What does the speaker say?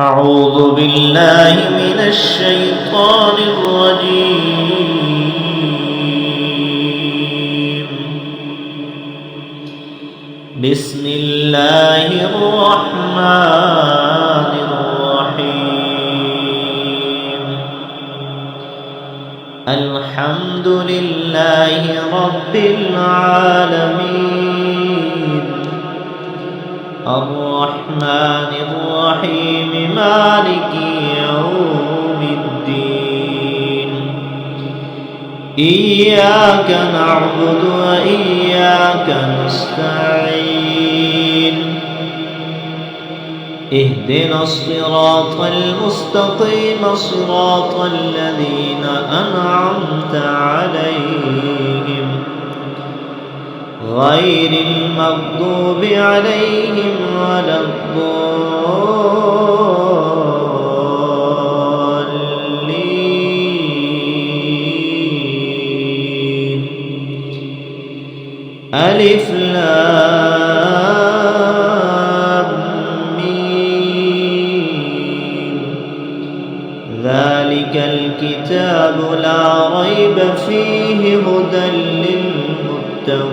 أعوذ بالله من الشيطان الرجيم. بسم الله الرحمن الرحيم. الحمد لله رب العالمين، الرحمن الرحيم، مالك يوم الدين. إياك نعبد وإياك نستعين. اهدنا الصراط المستقيم، صراط الذين أنعمت عليهم غير المغضوب عليهم ولا الضالين. ألف لام ميم. ذلك الكتاب لا ريب فيه، هدى للمتقين.